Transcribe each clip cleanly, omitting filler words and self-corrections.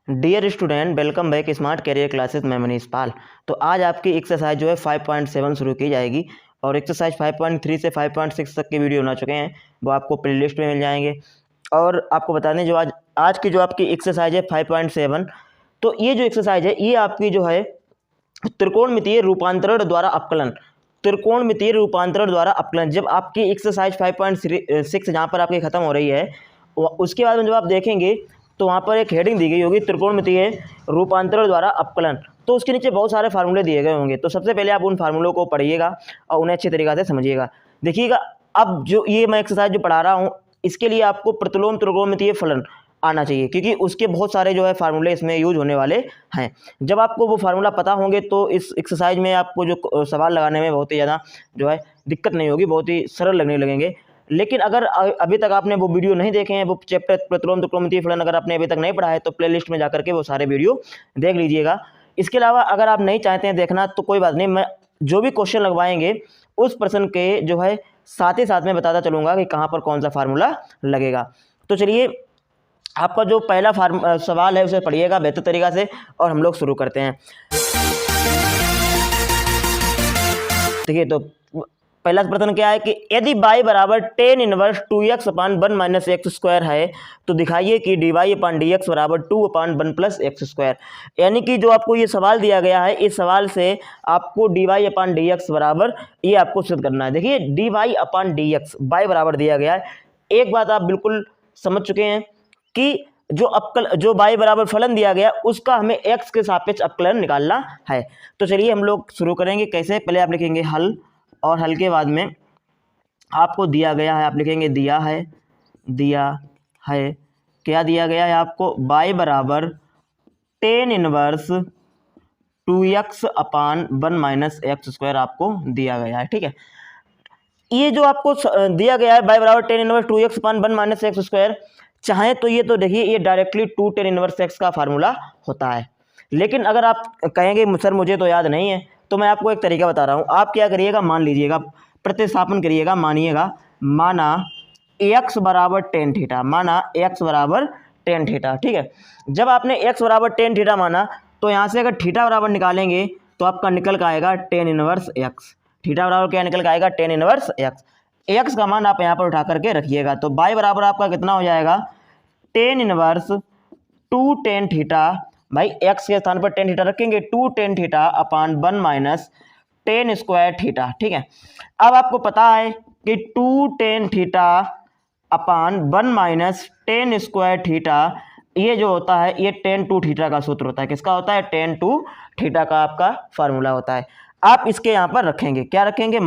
Dear student, welcome back smart career classes में मनीष पाल। तो आज आपकी एक्सरसाइज जो है 5.7 शुरू की जाएगी और एक्सरसाइज 5.3 से 5.6 तक के वीडियो बना चुके हैं, वो आपको प्लेलिस्ट में मिल जाएंगे। और आपको बता दें, जो आज की जो आपकी एक्सरसाइज है 5.7, तो ये जो एक्सरसाइज है ये आपकी जो है त्रिकोणमितीय रूपांतरण द्वारा अपकलन, त्रिकोणमितीय रूपांतरण द्वारा अपकलन। जब आपकी एक्सरसाइज 5.6 जहाँ पर आपकी ख़त्म हो रही है, उसके बाद में जब आप देखेंगे तो वहाँ पर एक हेडिंग दी गई होगी त्रिकोणमितीय रूपांतरण द्वारा अपकलन। तो उसके नीचे बहुत सारे फार्मूले दिए गए होंगे। तो सबसे पहले आप उन फार्मूलों को पढ़िएगा और उन्हें अच्छी तरीक़े से समझिएगा। देखिएगा, अब जो ये मैं एक्सरसाइज जो पढ़ा रहा हूँ, इसके लिए आपको प्रतिलोम त्रिकोणमितीय फलन आना चाहिए, क्योंकि उसके बहुत सारे जो है फार्मूले इसमें यूज होने वाले हैं। जब आपको वो फार्मूला पता होंगे तो इस एक्सरसाइज में आपको जो सवाल लगाने में बहुत ही ज़्यादा जो है दिक्कत नहीं होगी, बहुत ही सरल लगने लगेंगे। लेकिन अगर अभी तक आपने वो वीडियो नहीं देखे हैं, वो चैप्टर प्रतिलोम त्रिकोणमितीय फलन अगर आपने अभी तक नहीं पढ़ा है, तो प्लेलिस्ट में जाकर के वो सारे वीडियो देख लीजिएगा। इसके अलावा अगर आप नहीं चाहते हैं देखना तो कोई बात नहीं, मैं जो भी क्वेश्चन लगवाएंगे उस प्रश्न के जो है साथ ही साथ में बताता चलूँगा कि कहाँ पर कौन सा फार्मूला लगेगा। तो चलिए, आपका जो पहला सवाल है उसे पढ़िएगा बेहतर तरीक़ा से और हम लोग शुरू करते हैं। देखिए, तो पहला प्रश्न क्या है कि यदि y बराबर tan इनवर्स 2x अपान 1 माइनस एक्स स्क्वायर है, तो दिखाइए कि dy अपान डी एक्स बराबर 2 अपान 1 प्लस एक्स स्क्वायर। यानी कि जो आपको ये सवाल दिया गया है, इस सवाल से आपको dy अपान डी एक्स बराबर ये आपको सिद्ध करना है। देखिए, dy अपान डी एक्स y बराबर दिया गया है। एक बात आप बिल्कुल समझ चुके हैं कि जो y बराबर फलन दिया गया उसका हमें x के सापेक्ष अपकलन निकालना है। तो चलिए हम लोग शुरू करेंगे। कैसे? पहले आप लिखेंगे हल, और हल के बाद में आपको दिया गया है, आप लिखेंगे दिया है क्या दिया गया है आपको? y बराबर tan इनवर्स 2x अपान 1 माइनस एक्स स्क्वायर आपको दिया गया है। ठीक है, ये जो आपको दिया गया है y बराबर tan इनवर्स 2x अपान 1 माइनस एक्स स्क्वायर, चाहे तो ये तो देखिए ये डायरेक्टली 2 tan इनवर्स x का फार्मूला होता है। लेकिन अगर आप कहेंगे सर मुझे तो याद नहीं है, तो मैं आपको एक तरीका बता रहा हूँ। आप क्या करिएगा, मान लीजिएगा, प्रतिस्थापन करिएगा। माना x बराबर tan थीटा, माना x बराबर tan थीटा। ठीक है, जब आपने x बराबर tan थीटा माना, तो यहाँ से अगर थीटा बराबर निकालेंगे तो आपका निकल का आएगा tan इनवर्स x। थीटा बराबर क्या निकल का आएगा? tan इनवर्स x का मान आप यहाँ पर उठा करके रखिएगा। तो y बराबर आपका कितना हो जाएगा? tan इनवर्स 2 tan थीटा, भाई x के स्थान पर tan थीटा रखेंगे, 2 tan theta upon 1 minus tan square theta. ठीक है, अब आपको पता है कि 2 tan theta upon 1 minus tan square theta, ये जो होता है ये tan 2 थीटा का सूत्र होता है। किसका होता है? tan 2 थीटा का आपका फार्मूला होता है। आप इसके यहाँ पर रखेंगे, क्या रखेंगे?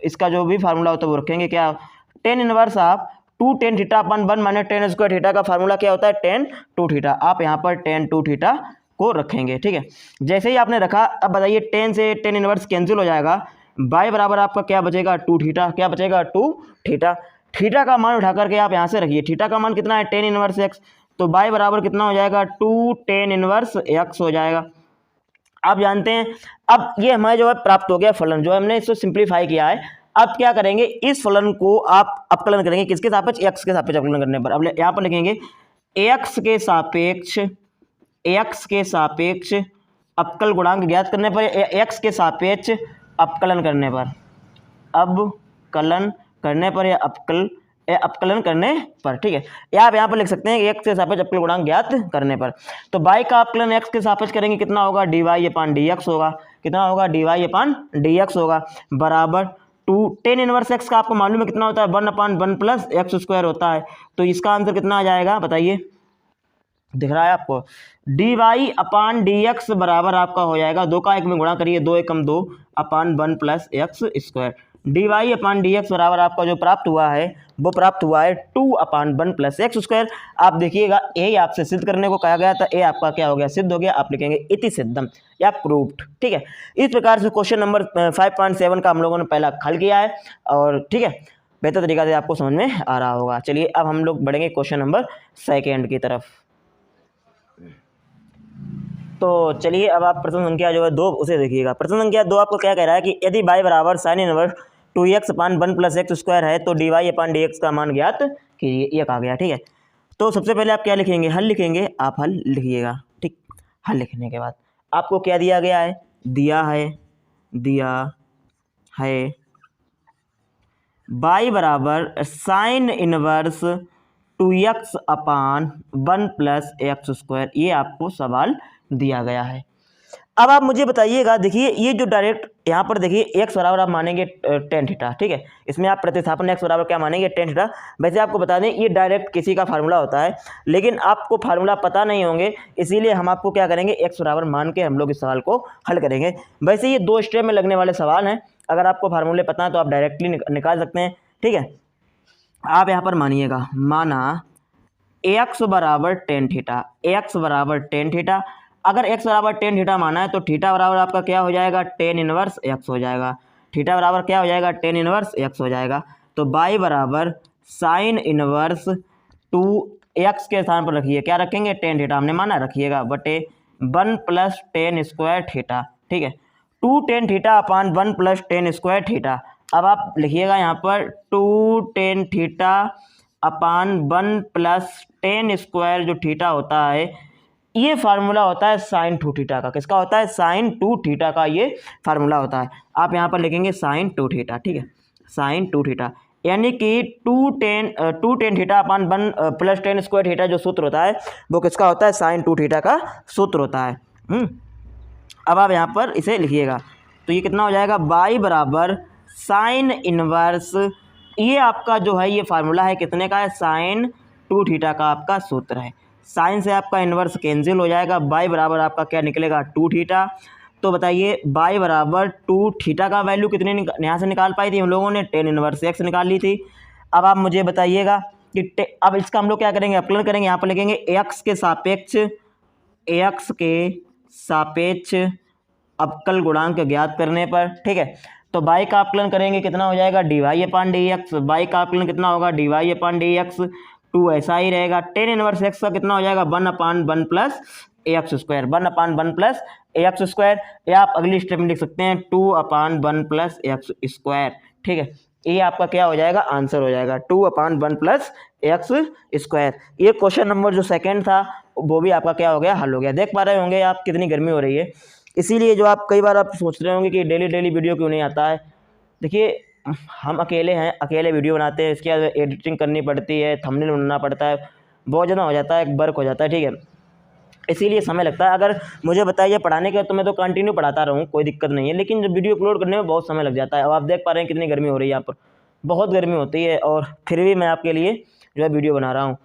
इसका जो भी फार्मूला होता है वो रखेंगे। क्या? tan इनवर्स आप 2 tan थीटा अपन 1 माइनस tan स्क्वायर थीटा का फार्मूला क्या होता है? tan 2 theta. आप यहाँ पर tan 2 थीटा को रखेंगे। ठीक है, जैसे ही आपने रखा, अब बताइए tan से tan इनवर्स कैंसिल हो जाएगा, y बराबर आपका क्या बचेगा? 2 थीटा। क्या बचेगा? 2 थीटा। थीटा का मान उठा करके आप यहाँ से रखिए। थीटा का मान कितना है? tan inverse x। तो y बराबर कितना हो जाएगा? 2 tan इनवर्स x हो जाएगा। आप जानते हैं, अब ये हमारे जो है प्राप्त हो गया फलन, जो हमने इसको सिंप्लीफाई किया है। अब क्या करेंगे, इस फलन को आप अपकलन करेंगे। किसके सापेक्ष? x के सापेक्ष अपकलन करने पर। अब यहाँ पर लिखेंगे x के सापेक्ष अपकल गुणांक ज्ञात करने पर, x के सापेक्ष अपकलन करने पर, अवकलन करने पर या अपकलन करने पर। ठीक है, या आप यहाँ पर लिख सकते हैं कि x के सापेक्ष अपकल गुणांक ज्ञात करने पर। तो y का अपकलन x के सापेक्ष करेंगे, कितना होगा? dy अपान dx होगा। कितना होगा? dy अपान dx होगा, बराबर 2 tan इनवर्स x का आपको मालूम है कितना होता है? 1 अपान 1 प्लस एक्स स्क्वायर होता है। तो इसका आंसर कितना आ जाएगा बताइए? दिख रहा है आपको? dy अपान dx बराबर आपका हो जाएगा, 2 का 1 में गुणा करिए, 2 एकम 2 अपान 1 प्लस एक्स स्क्वायर। dy अपान dx बराबर आपका जो प्राप्त हुआ है वो प्राप्त हुआ है 2 अपान 1 प्लस एक्स स्क्वायर। आप देखिएगा, ए आपसे सिद्ध करने को कहा गया था, ए आपका क्या हो गया? सिद्ध हो गया। आप लिखेंगे इति सिद्धम या प्रूव्ड। ठीक है, इस प्रकार से क्वेश्चन नंबर 5.7 का हम लोगों ने पहला हल किया है। और ठीक है, बेहतर तरीका से आपको समझ में आ रहा होगा। चलिए अब हम लोग बढ़ेंगे क्वेश्चन नंबर 2 की तरफ। तो चलिए, अब आप प्रश्न संख्या जो है 2 उसे देखिएगा। प्रश्न संख्या 2 आपको क्या कह रहा है कि यदि y बराबर साइन इनवर्स 2x अपान 1 प्लस एक्स स्क्वायर है, तो dy अपान dx का मान ज्ञात कीजिए, ये कहा गया। ठीक है, तो सबसे पहले आप क्या लिखेंगे? हल लिखेंगे। आप हल लिखिएगा। ठीक है। हल लिखने के बाद आपको क्या दिया गया है, दिया है y बराबर साइन इनवर्स 2x अपान 1 प्लस एक्स स्क्वायर, ये आपको सवाल दिया गया है। अब आप मुझे बताइएगा, देखिए ये जो डायरेक्ट यहाँ पर देखिए x बराबर आप मानेंगे टेन थीटा, ठीक है, इसमें आप प्रतिस्थापन x बराबर क्या मानेंगे, टेन थीटा। वैसे आपको बता दें ये डायरेक्ट किसी का फार्मूला होता है, लेकिन आपको फार्मूला पता नहीं होंगे, इसीलिए हम आपको क्या करेंगे, x बराबर मान के हम लोग इस सवाल को हल करेंगे। वैसे ये 2 स्टेप में लगने वाले सवाल हैं, अगर आपको फार्मूले पता है तो आप डायरेक्टली निकाल सकते हैं, ठीक है। आप यहाँ पर मानिएगा, माना x बराबर टेन थीटा, x बराबर टेन थीटा। अगर x बराबर टेन थीटा माना है तो थीटा बराबर आपका क्या हो जाएगा, टेन इनवर्स x हो जाएगा। थीटा बराबर क्या हो जाएगा, टेन इनवर्स x हो जाएगा। तो y बराबर साइन इनवर्स 2x के स्थान पर रखिए, क्या रखेंगे, टेन थीटा हमने माना, रखिएगा, बटे 1 प्लस टेन स्क्वायर थीटा, ठीक है। 2 tan theta upon 1 plus ten square theta. अब आप लिखिएगा यहाँ पर 2 tan theta upon 1 plus ten square जो थीटा होता है, ये फार्मूला होता है साइन 2 थीटा का। किसका होता है, साइन 2 थीटा का ये फार्मूला होता है। आप यहाँ पर लिखेंगे साइन 2 थीटा, ठीक है, साइन 2 थीटा, यानी कि 2 tan theta upon 1 plus ten square theta जो सूत्र होता है वो किसका होता है, साइन 2 थीटा का सूत्र होता है। अब आप यहाँ पर इसे लिखिएगा, तो ये कितना हो जाएगा, y बराबर साइन इनवर्स, ये आपका जो है ये फार्मूला है कितने का है, साइन 2 थीटा का आपका सूत्र है। साइन से आपका इन्वर्स कैंसिल हो जाएगा, y बराबर आपका क्या निकलेगा, 2 थीटा। तो बताइए y बराबर 2 थीटा का वैल्यू कितने यहाँ से निकाल पाई थी हम लोगों ने, टेन इनवर्स x निकाल ली थी। अब आप मुझे बताइएगा कि अब इसका हम लोग क्या करेंगे, अपलन करेंगे। यहाँ पर लिखेंगे x के सापेक्ष अवकल गुणांक ज्ञात करने पर, ठीक है। तो y का अपलन करेंगे, कितना हो जाएगा, dy अपान डी एक्स। y का अपलन कितना होगा, dy अपान डी एक्स। 2 ऐसा ही रहेगा। टेन इनवर्स x का कितना हो जाएगा, 1 अपान 1 प्लस एक्स स्क्वायर, 1 अपान 1 प्लस एक्स स्क्वायर, या आप अगली स्टेप में लिख सकते हैं 2 अपान 1 प्लस एक्स स्क्वायर, ठीक है। ये आपका क्या हो जाएगा, आंसर हो जाएगा 2 अपान 1 प्लस एक्स स्क्वायर। ये क्वेश्चन नंबर जो सेकंड था वो भी आपका क्या हो गया, हल हो गया। देख पा रहे होंगे आप कितनी गर्मी हो रही है, इसीलिए जो आप कई बार आप सोच रहे होंगे कि डेली वीडियो क्यों नहीं आता है। देखिए हम अकेले हैं, अकेले वीडियो बनाते हैं, इसके बाद एडिटिंग करनी पड़ती है, थंबनेल बनाना पड़ता है, बहुत ज़्यादा हो जाता है, एक वर्क हो जाता है, ठीक है, इसीलिए समय लगता है। अगर मुझे बताइए पढ़ाने के तो मैं तो कंटिन्यू पढ़ाता रहूँ, कोई दिक्कत नहीं है, लेकिन जब वीडियो अपलोड करने में बहुत समय लग जाता है। अब आप देख पा रहे हैं कितनी गर्मी हो रही है, यहाँ पर बहुत गर्मी होती है, और फिर भी मैं आपके लिए जो है वीडियो बना रहा हूँ।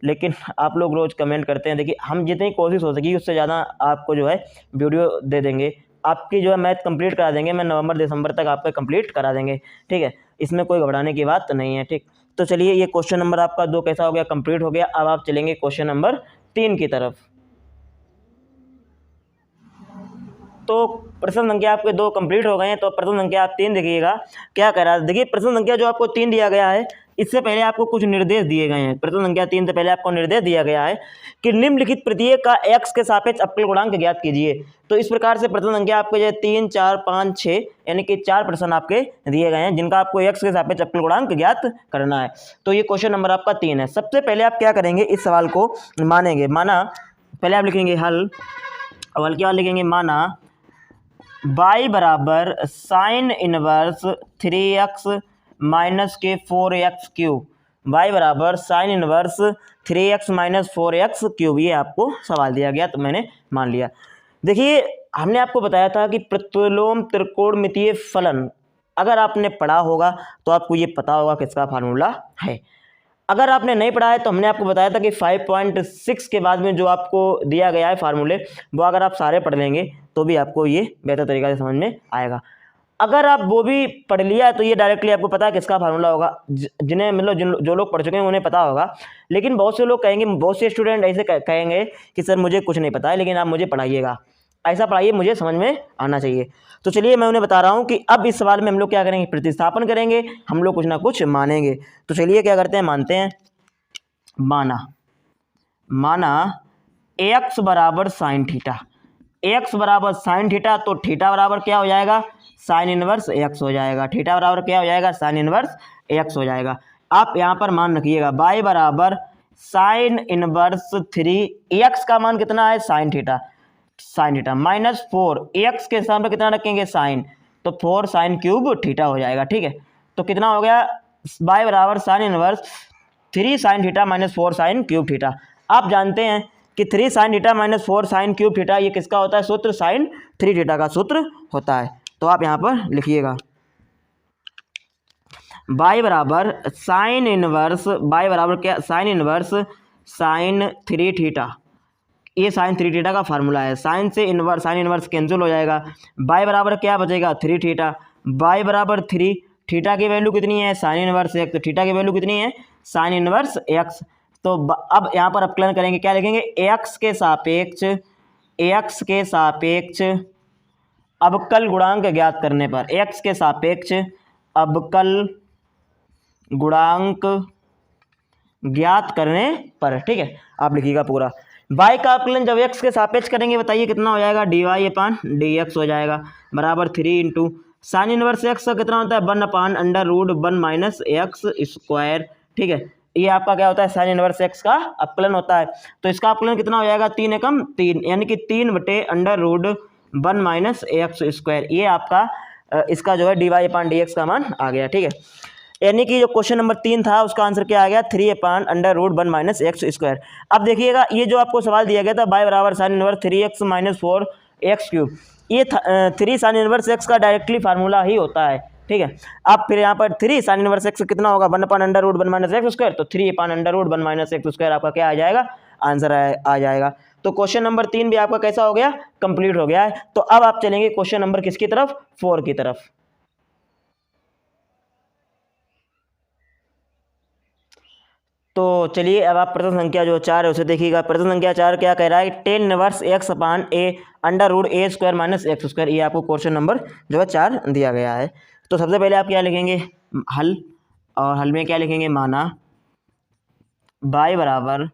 लेकिन आप लोग रोज़ कमेंट करते हैं, देखिए हम जितनी कोशिश हो सकी उससे ज़्यादा आपको जो है वीडियो दे देंगे। आपकी जो है मैथ कंप्लीट करा देंगे, मैं नवंबर दिसंबर तक आपका कंप्लीट करा देंगे, ठीक है, इसमें कोई घबराने की बात नहीं है, ठीक। तो चलिए ये क्वेश्चन नंबर आपका 2 कैसा हो गया, कंप्लीट हो गया। अब आप चलेंगे क्वेश्चन नंबर 3 की तरफ। तो प्रश्न संख्या आपके 2 कंप्लीट हो गए हैं, तो प्रश्न संख्या आप 3 देखिएगा क्या कह रहा है। देखिए प्रश्न संख्या जो आपको 3 दिया गया है, इससे पहले आपको कुछ निर्देश दिए गए हैं। प्रश्न संख्या 3 से पहले आपको निर्देश दिया गया है कि निम्नलिखित प्रत्येक का x के सापेक्ष अवकल गुणांक ज्ञात कीजिए। तो इस प्रकार से प्रश्न संख्या आपके जो 3, 4, 5, 6 यानी कि 4 प्रश्न आपके दिए गए हैं जिनका आपको x के सापेक्ष अवकल गुणांक ज्ञात करना है। तो ये क्वेश्चन नंबर आपका 3 है। सबसे पहले आप क्या करेंगे, इस सवाल को मानेंगे। माना पहले आप लिखेंगे हल, हल क्या लिखेंगे, माना y बराबर साइन इनवर्स 3x माइनस के 4x क्यूब, y बराबर sine inverse 3x minus 4x cube, ये आपको सवाल दिया गया तो मैंने मान लिया। देखिए हमने आपको बताया था कि प्रतिलोम त्रिकोणमितीय फलन, अगर आपने पढ़ा होगा तो आपको ये पता होगा किसका फार्मूला है। अगर आपने नहीं पढ़ा है तो हमने आपको बताया था कि 5.6 के बाद में जो आपको दिया गया है फार्मूले, वो अगर आप सारे पढ़ लेंगे तो भी आपको ये बेहतर तरीक़ा से समझ में आएगा। अगर आप वो भी पढ़ लिया है तो ये डायरेक्टली आपको पता है किसका फार्मूला होगा, जिन्हें मतलब जो लोग पढ़ चुके हैं उन्हें पता होगा। लेकिन बहुत से लोग कहेंगे, बहुत से स्टूडेंट ऐसे कहेंगे कि सर मुझे कुछ नहीं पता है, लेकिन आप मुझे पढ़ाइएगा, ऐसा पढ़ाइए मुझे समझ में आना चाहिए। तो चलिए मैं उन्हें बता रहा हूँ कि अब इस सवाल में हम लोग क्या करेंगे, प्रतिस्थापन करेंगे, हम लोग कुछ ना कुछ मानेंगे। तो चलिए क्या करते हैं, मानते हैं। माना x बराबर साइन थीटा, x बराबर साइन थीटा, तो थीटा बराबर क्या हो जाएगा, साइन इनवर्स x हो जाएगा। थीटा बराबर क्या हो जाएगा, साइन इनवर्स x हो जाएगा। आप यहाँ पर मान रखिएगा y बराबर साइन इनवर्स 3, x का मान कितना है, sine theta, sine theta minus 4 x के स्थान पर कितना रखेंगे साइन, तो 4 साइन क्यूब थीटा हो जाएगा। ठीक है, तो कितना हो गया y बराबर sine inverse 3 sine theta minus 4 sine cube theta. आप जानते हैं कि 3 sine theta minus 4 sine cube theta ये किसका होता है सूत्र, साइन 3 थीटा का सूत्र होता है। तो आप यहाँ पर लिखिएगा y बराबर साइन इनवर्स, y बराबर क्या साइन इनवर्स साइन 3 थीटा, ये साइन 3 थीटा का फार्मूला है। साइन से इनवर्स साइन इनवर्स कैंसिल हो जाएगा, y बराबर क्या बचेगा 3 थीटा, y बराबर 3, थीटा की वैल्यू कितनी है साइन इनवर्स एक्स, तो थीटा की वैल्यू कितनी है साइन इनवर्स एक्स। तो अब यहाँ पर अपकलन करेंगे, क्या लिखेंगे एक्स के सापेक्ष अवकल गुणांक ज्ञात करने पर, एक्स के सापेक्ष अवकल गुणांक ज्ञात करने पर। ठीक है, आप लिखिएगा पूरा y का अवकलन जब x के सापेक्ष करेंगे बताइए कितना हो जाएगा dy अपान dx हो जाएगा बराबर 3 इंटू साइन इनवर्स x का कितना होता है 1 upon under root 1 minus x square. ठीक है, ये आपका क्या होता है साइन इनवर्स x का अवकलन होता है। तो इसका अवकलन कितना हो जाएगा 3 एकम 3 यानी कि 3 बटे under root 1 minus x square, ये आपका इसका जो है dy अपान dx का मान आ गया। ठीक है, यानी कि जो क्वेश्चन नंबर 3 था उसका आंसर क्या आ गया 3 upon under root 1 minus x square. अब देखिएगा ये जो आपको सवाल दिया गया था y बराबर sine inverse 3x minus 4x cube, ये 3 साइन इनवर्स x का डायरेक्टली फार्मूला ही होता है। ठीक है, अब फिर यहाँ पर 3 साइन इनवर्स x कितना होगा 1 upon under root 1 minus x square, तो 3 upon under root 1 minus x square आपका क्या आ जाएगा आंसर आ जाएगा। तो क्वेश्चन नंबर 3 भी आपका कैसा हो गया कंप्लीट हो गया है। तो अब आप चलेंगे क्वेश्चन नंबर किसकी तरफ 4 की तरफ। तो चलिए अब आप प्रश्न संख्या जो 4 है उसे देखिएगा। प्रश्न संख्या 4 क्या कह रहा है 10 inverse x upon A under root a square minus x square, ये आपको क्वेश्चन नंबर जो है 4 दिया गया है। तो सबसे पहले आप क्या लिखेंगे हल, और हल में क्या लिखेंगे माना y बराबर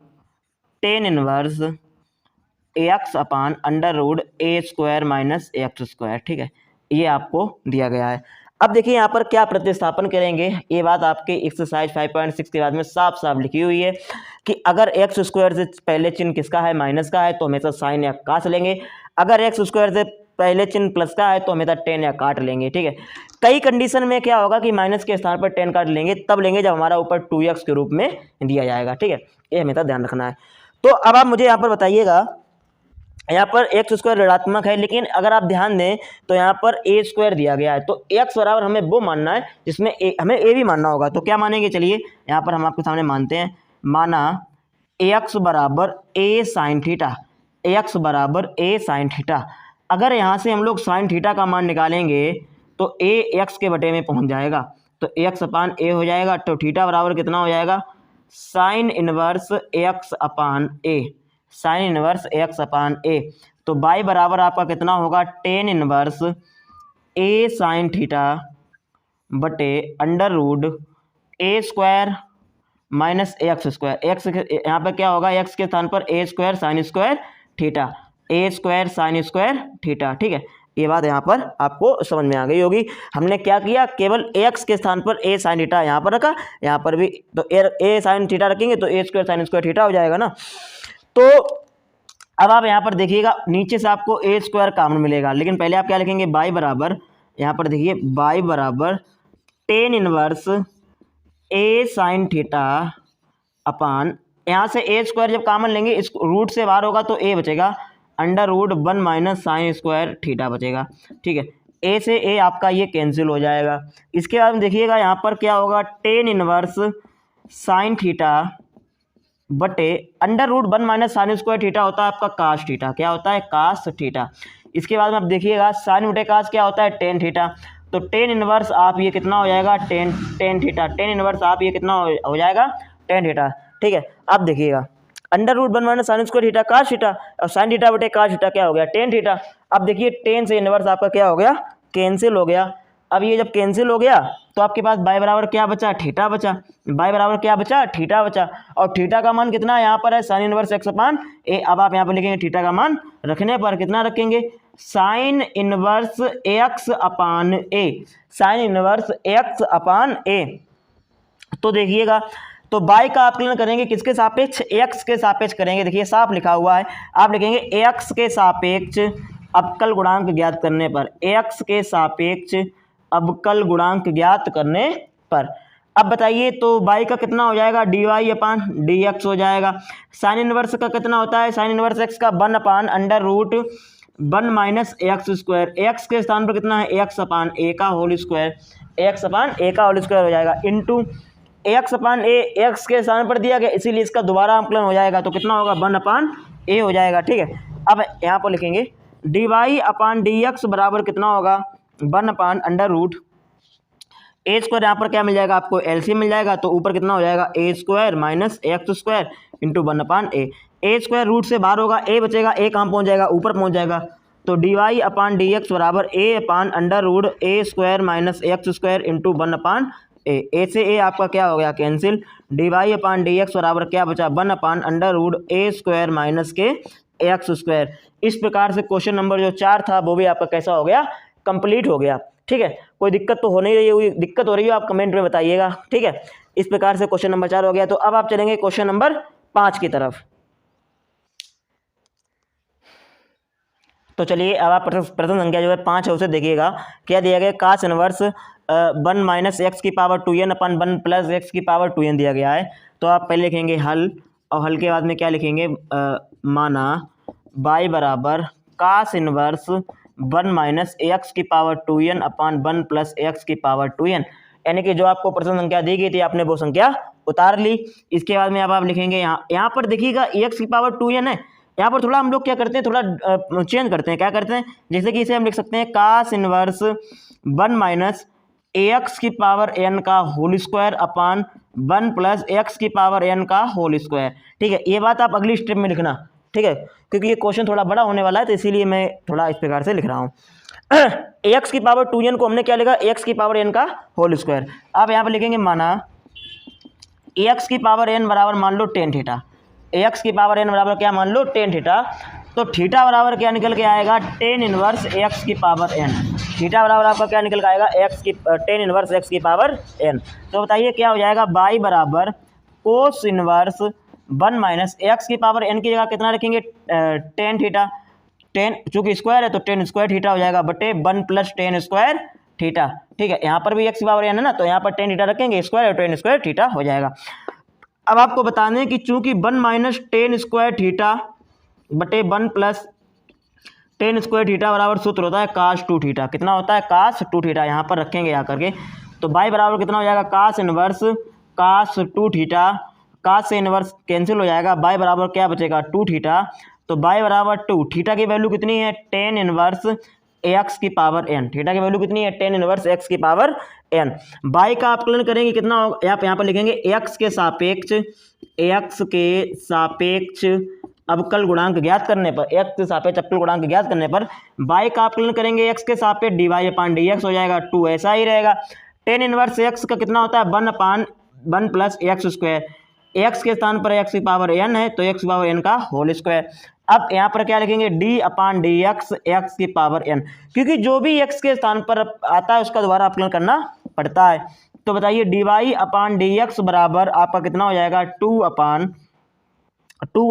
10 inverse x upon under root a square minus x square. ठीक है, ये आपको दिया गया है। अब देखिए यहाँ पर क्या प्रतिस्थापन करेंगे, ये बात आपके एक्सरसाइज 5.6 के बाद में साफ साफ लिखी हुई है कि अगर एक्स स्क्वायर से पहले चिन्ह किसका है माइनस का है तो हमेशा साइन या काट लेंगे, अगर एक्स स्क्वायर से पहले चिन्ह प्लस का है तो हमेशा 10 या काट लेंगे। ठीक है, कई कंडीशन में क्या होगा कि माइनस के स्थान पर 10 काट लेंगे, तब लेंगे जब हमारा ऊपर 2x के रूप में दिया जाएगा। ठीक है, ये हमेशा ध्यान रखना है। तो अब आप मुझे यहाँ पर बताइएगा, यहाँ पर एक्स स्क्वायर ऋणात्मक है, लेकिन अगर आप ध्यान दें तो यहाँ पर ए स्क्वायर दिया गया है, तो एक्स बराबर हमें वो मानना है जिसमें हमें ए भी मानना होगा। तो क्या मानेंगे चलिए यहाँ पर हम आपके सामने मानते हैं, माना एक्स बराबर ए साइन थीटा, एक्स बराबर ए साइन थीटा। अगर यहाँ से हम लोग साइन थीटा का मान निकालेंगे तो ए एक्स के बटे में पहुँच जाएगा, तो एक्स अपान ए हो जाएगा, तो थीटा बराबर कितना हो जाएगा sine inverse x upon a, sine inverse x upon a. तो y बराबर आपका कितना होगा 10 इनवर्स ए साइन थीटा बटे under root a square minus x square. X यहाँ पर क्या होगा एक्स के स्थान पर a square sine square theta, a square sine square theta. ठीक है, ये बात यहाँ पर आपको समझ में आ गई होगी। हमने क्या किया केवल एक्स के स्थान पर ए साइन थीटा यहाँ पर रखा, यहाँ पर भी तो ए साइन थीटा रखेंगे तो ए स्क्वायर साइन स्क्वायर थीटा हो जाएगा ना। तो अब आप यहाँ पर देखिएगा नीचे से आपको ए स्क्वायर कॉमन मिलेगा, लेकिन पहले आप क्या लिखेंगे y बराबर, यहाँ पर देखिए y बराबर 10 inverse a sine theta upon, यहाँ से ए स्क्वायर जब कॉमन लेंगे इस रूट से बाहर होगा तो ए बचेगा under root 1 minus sine square theta बचेगा। ठीक है, ए से ए आपका ये कैंसिल हो जाएगा। इसके बाद में देखिएगा यहाँ पर क्या होगा 10 इनवर्स साइन थीटा बटे under root 1 minus sine square theta होता है आपका कास थीटा, क्या होता है कास थीटा। इसके बाद में आप देखिएगा साइन बटे कास क्या होता है टेन थीटा, तो 10 इनवर्स आप ये कितना हो जाएगा टेन थीटा, 10 इनवर्स आप ये कितना हो जाएगा 10 थीटा। ठीक है, अब देखिएगा under root 1 minus sine square theta cos theta और साइन थीटा बटे कास थीटा क्या हो गया 10 थीटा। अब देखिए 10 से इनवर्स आपका क्या हो गया कैंसिल हो गया। अब ये जब कैंसिल हो गया तो आपके पास y बराबर क्या बचा थीटा बचा, y बराबर क्या बचा थीटा बचा, और थीटा का मान कितना यहाँ पर है साइन इनवर्स एक्स अपान ए। अब आप यहाँ पर लिखेंगे थीटा का मान रखने पर कितना रखेंगे sign inverse x upon a, sine inverse x upon a. तो देखिएगा तो y का आकलन करेंगे किसके सापेक्ष, x के सापेक्ष करेंगे। देखिए साफ लिखा हुआ है, आप लिखेंगे x के सापेक्ष अवकल गुणांक ज्ञात करने पर, x के सापेक्ष अवकल गुणांक ज्ञात करने पर। अब बताइए तो y का कितना हो जाएगा, dy अपान dx हो जाएगा। साइन इनवर्स का कितना होता है, साइन इनवर्स x का 1 upon under root 1 minus x square, x के स्थान पर कितना है x अपान a का whole square, x upon a का होल स्क्वायर हो जाएगा into x upon a, x के स्थान पर दिया गया इसीलिए इसका दोबारा अंकलन हो जाएगा, तो कितना होगा 1 अपान a हो जाएगा। ठीक है, अब यहाँ पर लिखेंगे dy अपान dx बराबर कितना होगा 1 upon under root a square, यहाँ पर क्या मिल जाएगा आपको एलसीएम मिल जाएगा, तो ऊपर कितना हो जाएगा a square minus x square into 1 upon a square root से बाहर होगा, ए बचेगा, ए कहाँ पहुँच जाएगा ऊपर पहुँच जाएगा, तो D Y upon D x बराबर a upon under root a square minus x square into 1 upon a से ए आपका क्या हो गया cancel, d Y upon D x बराबर क्या बचा 1 upon under root a square minus के एक्स स्क्वायर। इस प्रकार से क्वेश्चन नंबर जो 4 था वो भी आपका कैसा हो गया, कंप्लीट हो गया। ठीक है, कोई दिक्कत तो हो नहीं रही है, दिक्कत हो रही है आप कमेंट में बताइएगा। ठीक है, इस प्रकार से क्वेश्चन नंबर 4 हो गया। तो अब आप चलेंगे क्वेश्चन नंबर 5 की तरफ। तो चलिए अब आप प्रथम संख्या जो है 5 है उसे देखिएगा, क्या दिया गया, कास इनवर्स 1 माइनस एक्स की पावर 2n अपन 1 प्लस एक्स की पावर 2n दिया गया है। तो आप पहले लिखेंगे हल, और हल के बाद में क्या लिखेंगे, माना y बराबर कास इनवर्स 1 माइनस एक्स की पावर 2n अपान 1 प्लस एक्स की पावर 2n, यानी कि जो आपको प्रथम संख्या दी गई थी आपने वो संख्या उतार ली। इसके बाद में अब आप लिखेंगे यहाँ पर देखिएगा एक्स की पावर 2n है, यहाँ पर थोड़ा हम लोग क्या करते हैं, थोड़ा चेंज करते हैं, क्या करते हैं, जैसे कि इसे हम लिख सकते हैं कास इनवर्स 1 माइनस एक्स की पावर n का whole square upon 1 plus x की पावर n का होल स्क्वायर। ठीक है, ये बात आप अगली स्टेप में लिखना। ठीक है, क्योंकि ये क्वेश्चन थोड़ा बड़ा होने वाला है तो इसीलिए मैं थोड़ा इस प्रकार से लिख रहा हूँ। एक्स की पावर 2n को हमने क्या लिखा, एक्स की पावर n का होल स्क्वायर। आप यहाँ पर लिखेंगे माना एक्स की पावर n बराबर मान लो टेन थीटा, एक्स की पावर n बराबर क्या मान लो टेन थीटा, तो थीटा बराबर क्या निकल के आएगा, टेन इनवर्स एक्स की पावर n, थीटा बराबर आपका क्या निकल के आएगा, एक्स की टेन इनवर्स एक्स की पावर n। तो बताइए क्या हो जाएगा, y बराबर कोस इनवर्स 1 माइनस एक्स की पावर n की जगह कितना रखेंगे, टेन थीटा, टेन चूँकि स्क्वायर है तो टेन स्क्वायर थीटा हो जाएगा बटे 1 प्लस टेन स्क्वायर थीटा। ठीक है, यहाँ पर भी एक्स की पावर n है ना, तो यहाँ पर टेन थीटा रखेंगे, स्क्वायर और टेन स्क्वायर थीटा हो जाएगा। अब आपको बता दें कि चूंकि 1 माइनस टेन स्क्वायर थीटा बटे 1 प्लस टेन स्क्वायर थीटा बराबर सूत्र होता है कास 2 थीटा, कितना होता है कास 2 थीटा, यहाँ पर रखेंगे यहाँ करके, तो y बराबर कितना हो जाएगा कास इनवर्स कास 2 थीटा, कास से इनवर्स कैंसिल हो जाएगा, y बराबर क्या बचेगा 2 थीटा, तो y बराबर 2, थीटा की वैल्यू कितनी है टेन इनवर्स एक्स की पावर n, थीटा की वैल्यू कितनी है टेन इनवर्स एक्स की पावर n। y का आकलन करेंगे कितना होगा, आप यहाँ पर लिखेंगे x के सापेक्ष अवकल गुणांक ज्ञात करने पर, x के सापेक्ष अवकल गुणांक ज्ञात करने पर y का आकलन करेंगे x के सापेक्ष dy अपान dx हो जाएगा, 2 ऐसा ही रहेगा। टेन इनवर्स x का कितना होता है 1 अपान 1 प्लस एक्स स्क्वायर, x के स्थान पर x की पावर n है तो x की पावर n का होल स्क्वायर। अब यहाँ पर क्या लिखेंगे d अपान डी एक्स एक्स की पावर n, क्योंकि जो भी x के स्थान पर आता है उसका दोबारा आकलन करना पड़ता है। तो बताइए D Y upon D x बराबर आपका कितना हो जाएगा 2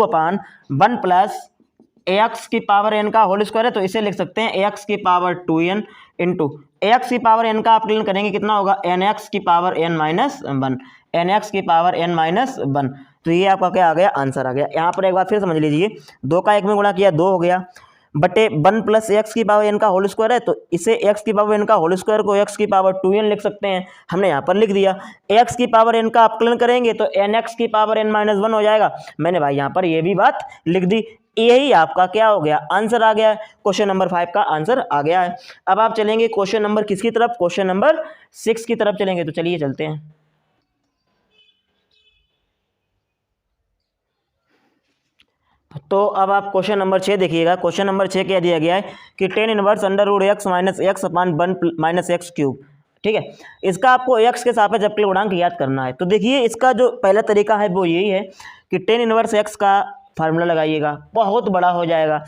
अपान 1 प्लस एक्स की पावर n का होल स्क्वायर है, तो इसे लिख सकते हैं x की पावर 2n इंटू एक्स की पावर n का आकलन करेंगे कितना होगा nx की पावर n माइनस 1, nx की पावर n माइनस 1। तो ये आपका क्या आ गया, आंसर आ गया। यहाँ पर एक बार फिर समझ लीजिए, 2 का 1 में गुणा किया 2 हो गया, बटे 1 प्लस एक्स की पावर n का होल स्क्वायर है, तो इसे x की पावर n का होल स्क्वायर को x की पावर 2n लिख सकते हैं, हमने यहाँ पर लिख दिया। x की पावर n का आकलन करेंगे तो nx की पावर n माइनस 1 हो जाएगा, मैंने भाई यहाँ पर ये भी बात लिख दी। यही आपका क्या हो गया, आंसर आ गया है, क्वेश्चन नंबर 5 का आंसर आ गया है। अब आप चलेंगे क्वेश्चन नंबर किसकी तरफ, क्वेश्चन नंबर 6 की तरफ चलेंगे। तो चलिए चलते हैं। तो अब आप क्वेश्चन नंबर 6 देखिएगा। क्वेश्चन नंबर 6 क्या दिया गया है कि tan inverse under root x minus x upon 1 minus x cube. ठीक है, इसका आपको एक्स के सापेक्ष अवकल गुणांक याद करना है। तो देखिए इसका जो पहला तरीका है वो यही है कि टेन इनवर्स एक्स का फार्मूला लगाइएगा, बहुत बड़ा हो जाएगा।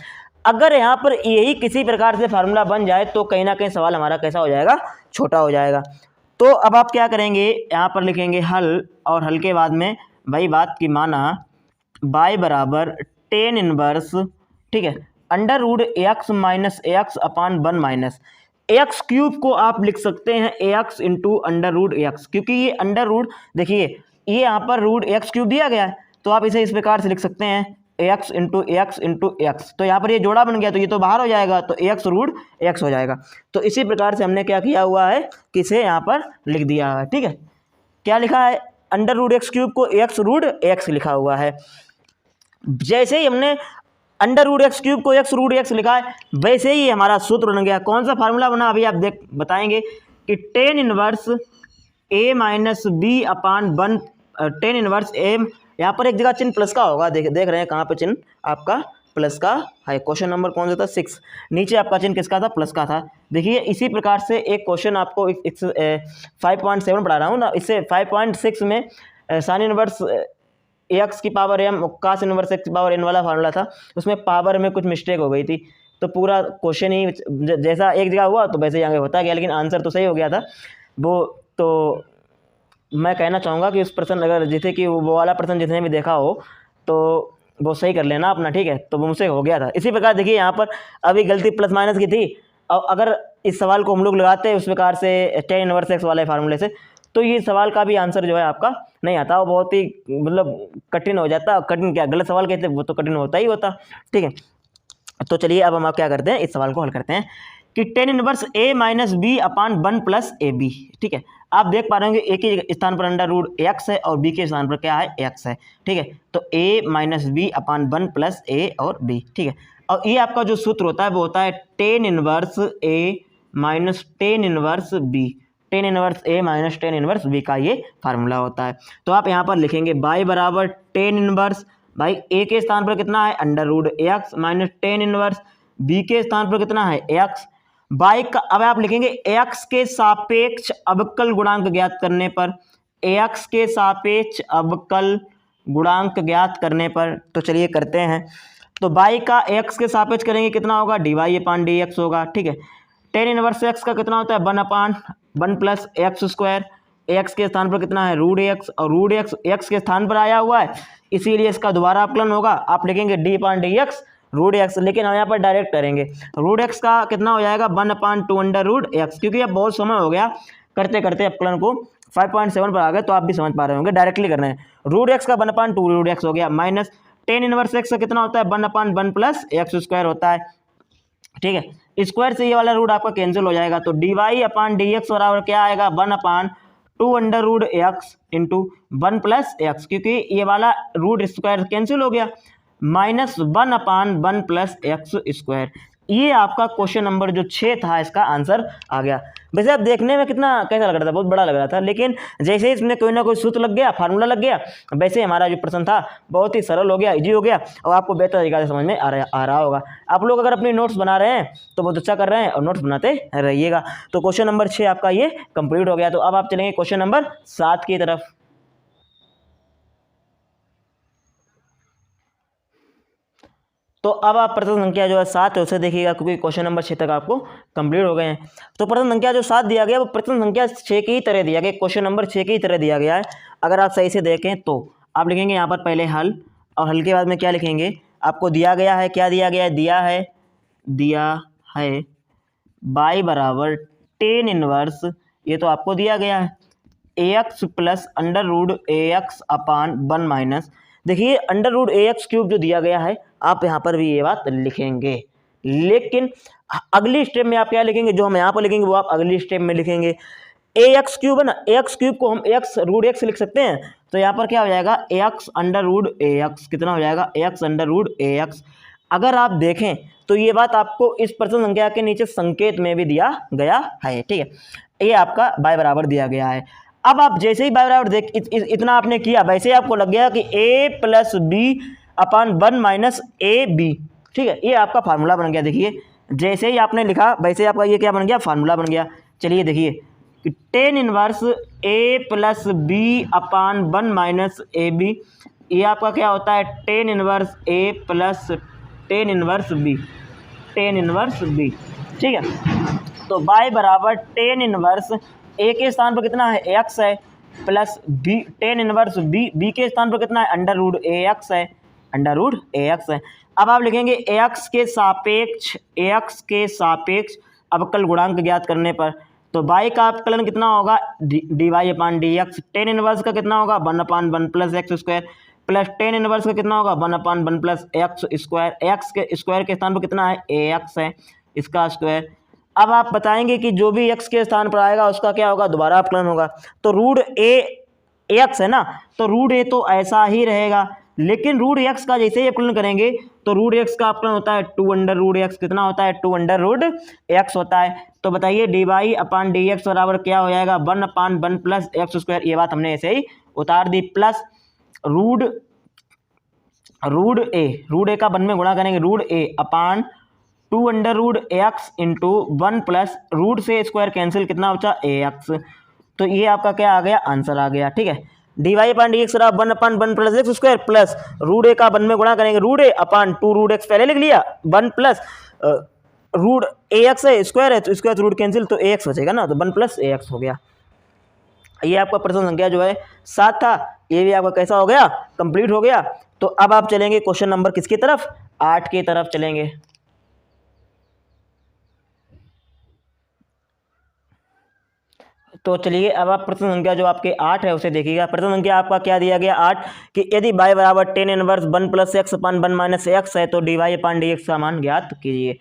अगर यहाँ पर यही किसी प्रकार से फार्मूला बन जाए तो कहीं ना कहीं सवाल हमारा कैसा हो जाएगा, छोटा हो जाएगा। तो अब आप क्या करेंगे, यहाँ पर लिखेंगे हल, और हल के बाद में भाई बात की माना बाई बराबर टेन इनवर्स, ठीक है, under root x minus x upon one minus x cube को आप लिख सकते हैं x into under root x, क्योंकि ये अंडर रूट, देखिए ये यहाँ पर रूट एक्स क्यूब दिया गया है, तो आप इसे इस प्रकार से लिख सकते हैं x into x into x. तो यहाँ पर ये जोड़ा बन गया, तो ये तो बाहर हो जाएगा, तो एक्स रूट एक्स हो जाएगा। तो इसी प्रकार से हमने क्या किया हुआ है कि इसे यहाँ पर लिख दिया है, ठीक है। क्या लिखा है, अंडर रूट एक्स क्यूब को एक्स रूट एक्स लिखा हुआ है। जैसे ही हमने अंडर रूट एक्स क्यूब को एक्स रूट एक्स लिखा है, वैसे ही हमारा सूत्र बन गया। कौन सा फार्मूला बना अभी आप बताएंगे कि tan inverse A minus B upon one, tan inverse a, यहाँ पर एक जगह चिन्ह प्लस का होगा, देख रहे हैं कहाँ पे चिन्ह आपका प्लस का है। क्वेश्चन नंबर कौन सा था, 6, नीचे आपका चिन्ह किसका था, प्लस का था। देखिए इसी प्रकार से एक क्वेश्चन आपको 5.7 पढ़ा रहा हूँ ना, इससे 5.6 में साइन इनवर्स एक्स की पावर एम कास इनवर्स एक्स की पावर एन वाला फार्मूला था, उसमें पावर में कुछ मिस्टेक हो गई थी, तो पूरा क्वेश्चन ही जैसा एक जगह हुआ तो वैसे ही आगे होता गया, लेकिन आंसर तो सही हो गया था वो। तो मैं कहना चाहूँगा कि उस पर्सन, अगर जैसे कि वो वाला पर्सन जिसने भी देखा हो तो वो सही कर लेना अपना, ठीक है। तो वो मुझसे हो गया था। इसी प्रकार देखिए यहाँ पर अभी गलती प्लस माइनस की थी, और अगर इस सवाल को हम लोग लगाते हैं उस प्रकार से टेन इनवर्स एक्स वाले फार्मूले से, तो ये सवाल का भी आंसर जो है आपका नहीं आता, वो बहुत ही मतलब कठिन हो जाता। कठिन क्या, गलत सवाल कहते हैं, वो तो कठिन होता ही होता, ठीक है। तो चलिए अब हम क्या करते हैं, इस सवाल को हल करते हैं कि tan inverse A minus B upon one plus A B, ठीक है। आप देख पा रहे होंगे ए के स्थान पर अंडर रूट एक्स है और बी के स्थान पर क्या है, एक्स है, ठीक है। तो a minus B upon one plus a और बी, ठीक है। और ये आपका जो सूत्र होता है वो होता है टेन इनवर्स ए minus tan inverse b, tan inverse ए माइनस टेन इनवर्स बी का ये फार्मूला होता है। तो आप यहाँ पर लिखेंगे बाई बराबर टेन इनवर्स, भाई ए के स्थान पर कितना है, under root x minus tan inverse, B के स्थान पर कितना है, एक्स, बाई का अब आप लिखेंगे एक्स के सापेक्ष अवकल गुणांक ज्ञात करने पर, एक्स के सापेक्ष अवकल गुणांक ज्ञात करने पर। तो चलिए करते हैं। तो बाई का एक्स के सापेक्ष करेंगे कितना होगा, D Y upon D x होगा, ठीक है। टेन इनवर्स एक्स का कितना होता है, one upon one plus x square, x के स्थान पर कितना है, रूट एक्स, और रूट एक्स एक्स के स्थान पर आया हुआ है, इसीलिए इसका दोबारा अपकलन होगा। आप लिखेंगे डी अपान डी एक्स रूट एक्स, लेकिन हम यहाँ पर डायरेक्ट करेंगे। रूट एक्स का कितना हो जाएगा, one upon two under root x, क्योंकि अब बहुत समय हो गया करते करते अपकलन को 5.7 पर आ गए, तो आप भी समझ पा रहे होंगे, डायरेक्टली करना है। रूट एक्स का one upon two root x हो गया, माइनस टेन इनवर्स एक्स का कितना होता है, one upon one plus x square होता है, ठीक है। स्क्वायर से ये वाला रूट आपका कैंसिल हो जाएगा, तो D Y upon D x बराबर क्या आएगा, one upon two under root x into one plus x, क्योंकि ये वाला रूट स्क्वायर कैंसिल हो गया, minus one upon one plus x square. ये आपका क्वेश्चन नंबर जो 6 था, इसका आंसर आ गया। वैसे आप देखने में कितना कैसा लग रहा था, बहुत बड़ा लग रहा था, लेकिन जैसे ही इसमें कोई ना कोई सूत्र लग गया, फार्मूला लग गया, वैसे हमारा जो प्रश्न था बहुत ही सरल हो गया, इजी हो गया, और आपको बेहतर तरीके से समझ में आ रहा होगा। आप लोग अगर अपनी नोट्स बना रहे हैं तो बहुत अच्छा कर रहे हैं, और नोट्स बनाते रहिएगा। तो क्वेश्चन नंबर 6 आपका ये कंप्लीट हो गया। तो अब आप चलेंगे क्वेश्चन नंबर 7 की तरफ। तो अब आप प्रश्न संख्या जो है 7 है उसे देखिएगा, क्योंकि क्वेश्चन नंबर 6 तक आपको कंप्लीट हो गए हैं। तो प्रश्न संख्या जो 7 दिया गया वो प्रश्न संख्या 6 की ही तरह दिया गया, क्वेश्चन नंबर 6 की ही तरह दिया गया है। अगर आप सही से देखें तो आप लिखेंगे यहाँ पर पहले हल, और हल के बाद में क्या लिखेंगे, आपको दिया गया है, क्या दिया गया है, दिया है बाई बराबर टेन इनवर्स, ये तो आपको दिया गया है, ए एक्स प्लस अंडर रूट ए एक्स अपान वन माइनस, देखिए अंडर रूट ए एक्स क्यूब जो दिया गया है, आप यहाँ पर भी ये बात लिखेंगे, लेकिन अगली स्टेप में आप क्या लिखेंगे, जो हम यहाँ पर लिखेंगे वो आप अगली स्टेप में लिखेंगे। ए एक्स क्यूब है ना, ए एक्स क्यूब को हम एक्स रूट एक्स लिख सकते हैं, तो यहाँ पर क्या हो जाएगा, एक्स अंडर रूट ए एक्स, कितना हो जाएगा, एक्स अंडर रूट ए एक्स। अगर आप देखें तो ये बात आपको इस प्रश्न संख्या के नीचे संकेत में भी दिया गया है, ठीक है। ये आपका बाय बराबर दिया गया है। अब आप जैसे ही बाय बराबर देख इतना आपने किया, वैसे ही आपको लग गया कि a plus B upon one minus A B, ठीक है, ये आपका फार्मूला बन गया। देखिए जैसे ही आपने लिखा वैसे ही आपका ये क्या बन गया, फार्मूला बन गया। चलिए देखिए कि टेन इनवर्स ए plus B upon one minus ए बी, ये आपका क्या होता है, टेन इनवर्स ए plus tan inverse b, tan inverse b, ठीक है। तो बाय बराबर टेन इनवर्स ए के स्थान पर कितना है एक्स है, plus B tan inverse B के स्थान पर कितना है अंडर रूट ए एक्स है, अंडर रूट ए एक्स है। अब आप लिखेंगे एक्स के सापेक्ष अवकल गुणांक ज्ञात करने पर, तो बाई का अवकलन कितना होगा D Y upon D x, tan inverse का कितना होगा 1/1 plus x square, plus tan inverse का कितना होगा 1/1 प्लस एक्स स्क्वायर, एक्स के स्क्वायर के स्थान पर कितना है ए एक्स है, इसका स्क्वायर। अब आप बताएंगे कि जो भी एक्स के स्थान पर आएगा उसका क्या होगा दोबारा अवकलन होगा, तो रूट ए एक्स है ना, तो रूट ए तो ऐसा ही रहेगा, लेकिन रूट एक्स का जैसे ही अवकलन करेंगे तो रूट एक्स का अवकलन होता है 2 अंडर रूट एक्स, कितना होता है 2 अंडर रूट एक्स होता है। तो बताइए D Y upon D x बराबर क्या हो जाएगा 1/1 प्लस एक्स स्क्वायर, ये बात हमने ऐसे ही उतार दी, प्लस रूट ए का 1 में गुणा करेंगे रूट ए upon 2 under root x into 1 plus root से स्क्वायर कैंसिल कितना बचा ए एक्स, तो ये आपका क्या आ गया आंसर आ गया। ठीक है, d Y upon D x 1/1 plus x square plus root a का 1 में गुणा करेंगे रूट ए अपान 2 रूट एक्स पहले लिख लिया 1 प्लस रूट ए एक्स है स्क्वायर है तो स्क्वायर रूट कैंसिल तो ए एक्स बचेगा ना, तो 1 प्लस ए एक्स हो गया। ये आपका प्रश्न संख्या जो है 7 था, ये भी आपका कैसा हो गया कंप्लीट हो गया। तो अब आप चलेंगे क्वेश्चन नंबर किसकी तरफ 8 की तरफ चलेंगे। तो चलिए अब आप प्रश्न संख्या जो आपके 8 है उसे देखिएगा। प्रश्न संख्या आपका क्या दिया गया 8 कि यदि y बराबर tan inverse 1 plus x upon 1 minus x है तो D Y upon D x का मान ज्ञात कीजिए।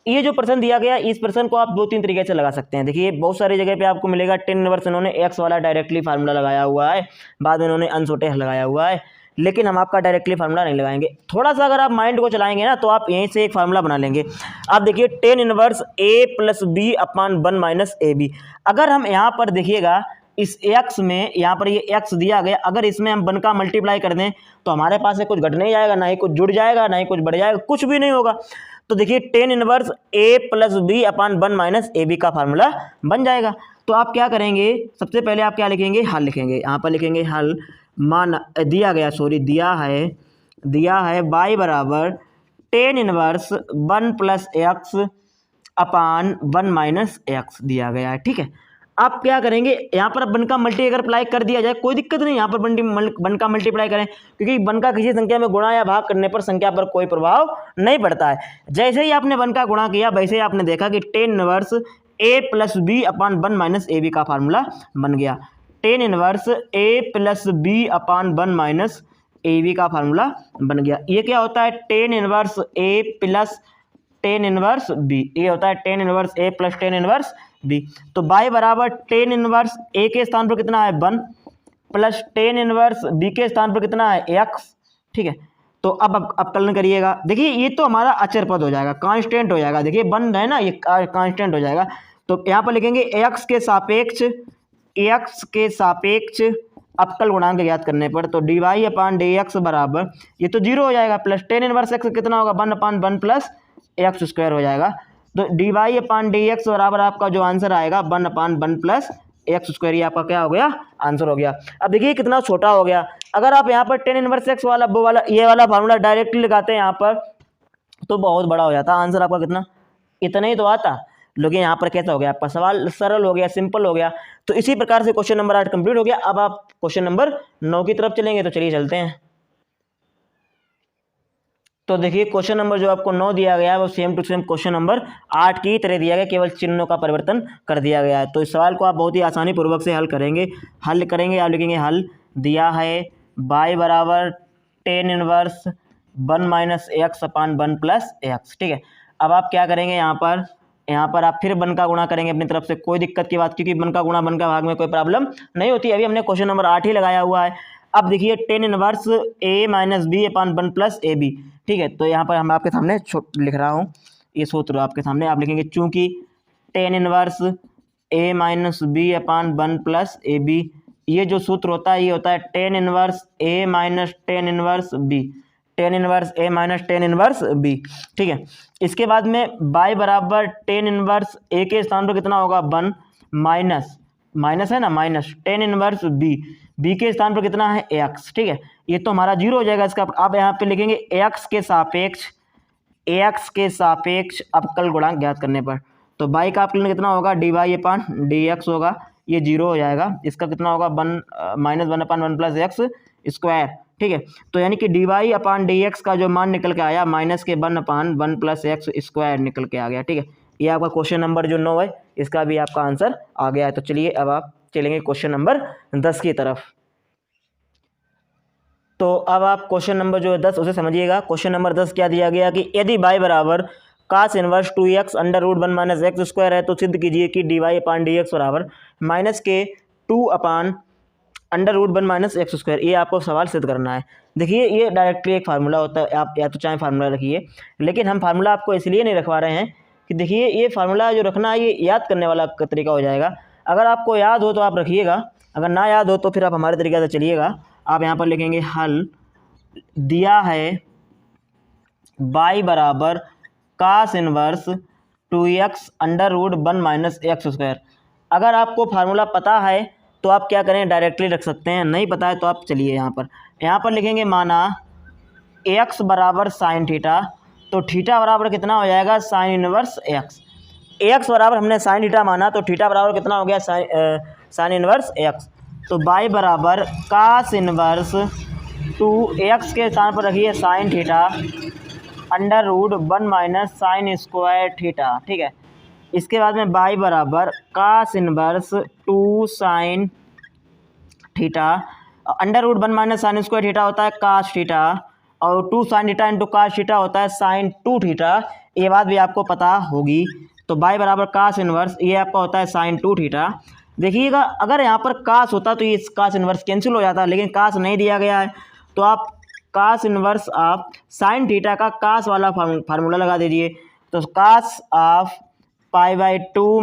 ये जो प्रश्न दिया गया इस प्रश्न को आप 2-3 तरीके से लगा सकते हैं। देखिए बहुत सारी जगह पे आपको मिलेगा टेन इनवर्स इन्होंने एक्स वाला डायरेक्टली फार्मूला लगाया हुआ है, बाद में इन्होंने अनसोटे लगाया हुआ है, लेकिन हम आपका डायरेक्टली फार्मूला नहीं लगाएंगे। थोड़ा सा अगर आप माइंड को चलाएंगे ना तो आप यहीं से एक फार्मूला बना लेंगे। आप देखिए टेन इनवर्स ए प्लस बी अपान 1 माइनस ए बी, अगर हम यहाँ पर देखिएगा इस x में यहाँ पर ये x दिया गया, अगर इसमें हम 1 का मल्टीप्लाई कर दें तो हमारे पास से कुछ घट नहीं जाएगा, ना ही कुछ जुड़ जाएगा, ना ही कुछ बढ़ जाएगा, कुछ भी नहीं होगा। तो देखिए tan inverse a plus B upon 1 minus A B का फार्मूला बन जाएगा। तो आप क्या करेंगे सबसे पहले आप क्या लिखेंगे हल लिखेंगे, यहाँ पर लिखेंगे हल मान दिया है y बराबर tan inverse 1 plus x upon 1 minus x दिया गया है। ठीक है, आप क्या करेंगे यहाँ पर 1 का मल्टी अगर अप्लाई कर दिया जाए कोई दिक्कत नहीं, यहाँ पर 1 का मल्टीप्लाई करें, क्योंकि 1 का किसी संख्या में गुणा या भाग करने पर संख्या पर कोई प्रभाव नहीं पड़ता है। जैसे ही आपने 1 का गुणा किया वैसे ही आपने देखा कि टेन इनवर्स ए प्लस बी अपान 1 माइनस ए बी का फार्मूला बन गया। टेन इनवर्स ए प्लस बी अपान 1 माइनस ए बी का फार्मूला बन गया। ये क्या होता है टेन इनवर्स ए प्लस टेन इनवर्स बी, ये होता है टेन इनवर्स ए प्लस टेन इनवर्स बी। तो बाई बराबर टेन इनवर्स ए के स्थान पर कितना है 1 प्लस टेन इनवर्स बी के स्थान पर कितना है एक्स। ठीक है, तो अब अवकलन करिएगा। देखिए ये तो हमारा अचर पद हो जाएगा, कांस्टेंट हो जाएगा। देखिए 1 है ना, ये कांस्टेंट हो जाएगा। तो यहाँ पर लिखेंगे एक्स के सापेक्ष अवकल गुणांक ज्ञात करने पर, तो D Y upon D x बराबर ये तो 0 हो जाएगा, प्लस टेन इनवर्स एक्स कितना होगा 1/1 प्लस एक्स स्क्वायर हो जाएगा। तो D Y upon D x बराबर आपका जो आंसर आएगा 1/1 प्लस एक्स स्क्वायर, ये आपका क्या हो गया आंसर हो गया। अब देखिए कितना छोटा हो गया। अगर आप यहाँ पर टेन इनवर्स एक्स वाला वो वाला ये वाला फार्मूला डायरेक्टली लगाते हैं यहाँ पर तो बहुत बड़ा हो जाता, आंसर आपका कितना इतना ही तो आता, लेकिन यहाँ पर कैसा हो गया आपका सवाल सरल हो गया, सिंपल हो गया। तो इसी प्रकार से क्वेश्चन नंबर 8 कंप्लीट हो गया। अब आप क्वेश्चन नंबर 9 की तरफ चलेंगे, तो चलिए चलते हैं। तो देखिए क्वेश्चन नंबर जो आपको 9 दिया गया है वो same to same question number 8 की तरह दिया गया, केवल चिन्हों का परिवर्तन कर दिया गया है। तो इस सवाल को आप बहुत ही आसानी पूर्वक से हल करेंगे। आप लिखेंगे हल दिया है y बराबर tan inverse 1 minus x upon 1 plus x. ठीक है, अब आप क्या करेंगे यहाँ पर आप फिर 1 का गुणा करेंगे अपनी तरफ से, कोई दिक्कत की बात, क्योंकि 1 का गुणा 1 का भाग में कोई प्रॉब्लम नहीं होती। अभी हमने क्वेश्चन नंबर 8 ही लगाया हुआ है। अब देखिए tan inverse A minus B upon 1 plus A B. ठीक है, तो यहाँ पर हम आपके सामने लिख रहा हूँ, ये सूत्र आपके सामने आप लिखेंगे, चूंकि टेन इनवर्स ए माइनस बी अपान 1 प्लस ए बी, ये जो सूत्र होता है ये होता है टेन इनवर्स ए minus tan inverse b, tan inverse ए माइनस टेन इनवर्स बी। ठीक है, इसके बाद में y बराबर टेन इनवर्स ए के स्थान पर कितना होगा 1 माइनस है ना, माइनस टेन इनवर्स बी के स्थान पर कितना है x। ठीक है, ये तो हमारा 0 हो जाएगा इसका। आप यहाँ पे लिखेंगे x के सापेक्ष अवकल गुणांक ज्ञात करने पर, तो y का अवकलन कितना होगा dy अपान dx होगा। ये 0 हो जाएगा। इसका कितना होगा, -1/1 + x²। ठीक है, तो यानी कि dy/dx का जो मान निकल के आया -1/1 + x² निकल के आ गया। ठीक है, ये आपका क्वेश्चन नंबर जो 9 है इसका भी आपका आंसर आ गया है। तो चलिए अब आप चलेंगे क्वेश्चन नंबर 10 की तरफ। तो अब आप क्वेश्चन नंबर जो है 10 उसे समझिएगा। क्वेश्चन नंबर 10 क्या दिया गया कि यदि y बराबर cos इनवर्स 2x √1 - x² है तो सिद्ध कीजिए कि dy/dx बराबर -2/√1 - x²। ये आपको सवाल सिद्ध करना है। देखिए ये डायरेक्टली एक फार्मूला होता है, आप या तो चाहे फार्मूला रखिए, लेकिन हम फार्मूला आपको इसलिए नहीं रखवा रहे हैं कि देखिए ये फार्मूला जो रखना है ये याद करने वाला तरीका हो जाएगा। अगर आपको याद हो तो आप रखिएगा, अगर ना याद हो तो फिर आप हमारे तरीके से चलिएगा। आप यहाँ पर लिखेंगे हल दिया है y बराबर cos इनवर्स 2x √1 - x²। अगर आपको फार्मूला पता है तो आप क्या करें, डायरेक्टली रख सकते हैं, नहीं पता है तो आप चलिए यहाँ पर लिखेंगे माना x बराबर साइन थीटा, तो थीटा बराबर कितना हो जाएगा, साइन इनवर्स x बराबर हमने साइन थीटा माना तो थीटा बराबर कितना हो गया, साइन इनवर्स x। तो y बराबर cos इनवर्स 2x के स्थान पर रखिए साइन थीटा √1 - sin² थीटा। ठीक है, इसके बाद में y बराबर cos inverse 2 sin theta √1 - sin² theta होता है cos थीटा, और 2 sin theta into cos theta होता है sin 2 थीटा। ये बात भी आपको पता होगी। तो y बराबर cos इनवर्स ये आपका होता है sin 2 थीटा। देखिएगा अगर यहाँ पर cos होता तो ये cos इनवर्स कैंसिल हो जाता, लेकिन cos नहीं दिया गया है तो आप cos इनवर्स आप sin थीटा का cos वाला फार्मूला लगा दीजिए। तो cos ऑफ π/2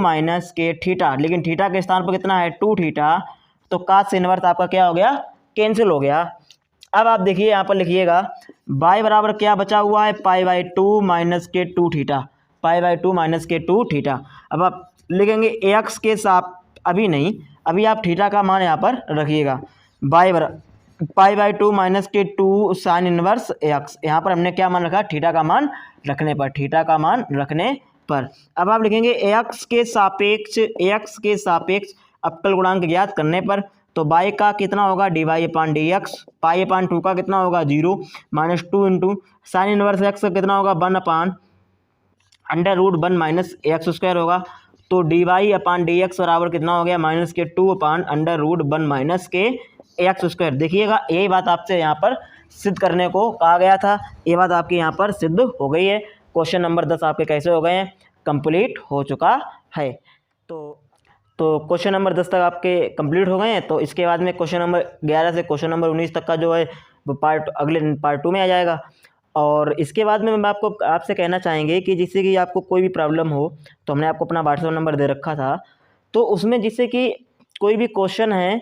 - k थीटा, लेकिन थीटा के स्थान पर कितना है 2 थीटा, तो cos इनवर्स आपका क्या हो गया, कैंसिल हो गया। अब आप देखिए यहाँ पर लिखिएगा y बराबर क्या बचा हुआ है, π/2 - k 2 थीटा, π/2 - k 2 थीटा। अब आप लिखेंगे x के साथ, अभी नहीं, अभी आप थीटा का मान यहाँ पर रखिएगा, y बराबर π/2 - k 2 साइन इनवर्स x। यहाँ पर हमने क्या मान रखा, थीटा का मान रखने पर, थीटा का मान रखने पर। अब आप लिखेंगे x के सापेक्ष अवकल गुणांक ज्ञात करने पर, तो y का कितना होगा dy/dx, π/2 का कितना होगा 0 -2 इंटू साइन इनवर्स x का कितना होगा 1/√1 - x² होगा। तो dy/dx बराबर कितना हो गया -2/√1 - x²। देखिएगा यही बात आपसे यहाँ पर सिद्ध करने को कहा गया था, ये बात आपकी यहाँ पर सिद्ध हो गई है। क्वेश्चन नंबर 10 आपके कैसे हो गए हैं, कंप्लीट हो चुका है। तो क्वेश्चन नंबर 10 तक आपके कंप्लीट हो गए हैं। तो इसके बाद में क्वेश्चन नंबर 11 से क्वेश्चन नंबर 19 तक का जो है वो अगले पार्ट 2 में आ जाएगा। और इसके बाद में मैं आपसे कहना चाहेंगे कि जिससे कि आपको कोई भी प्रॉब्लम हो, तो हमने आपको अपना व्हाट्सएप नंबर दे रखा था, तो उसमें जिससे कि कोई भी क्वेश्चन है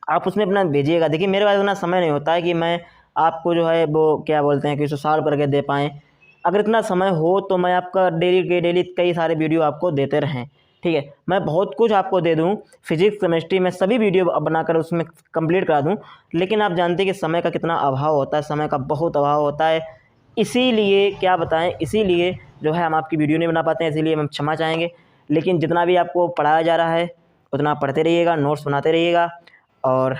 आप उसमें अपना भेजिएगा। देखिए मेरे पास इतना समय नहीं होता है कि मैं आपको जो है वो क्या बोलते हैं कि उसको सॉल्व करके दे पाएँ। अगर इतना समय हो तो मैं आपका डेली कई सारे वीडियो आपको देते रहें। ठीक है, मैं बहुत कुछ आपको दे दूं, फिजिक्स केमिस्ट्री में सभी वीडियो बनाकर उसमें कंप्लीट करा दूं, लेकिन आप जानते हैं कि समय का कितना अभाव होता है, समय का बहुत अभाव होता है। इसीलिए क्या बताएं, इसीलिए जो है हम आपकी वीडियो नहीं बना पाते हैं, इसीलिए हम क्षमा चाहेंगे। लेकिन जितना भी आपको पढ़ाया जा रहा है उतना पढ़ते रहिएगा, नोट्स बनाते रहिएगा। और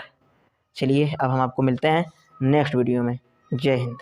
चलिए अब हम आपको मिलते हैं नेक्स्ट वीडियो में। जय हिंद।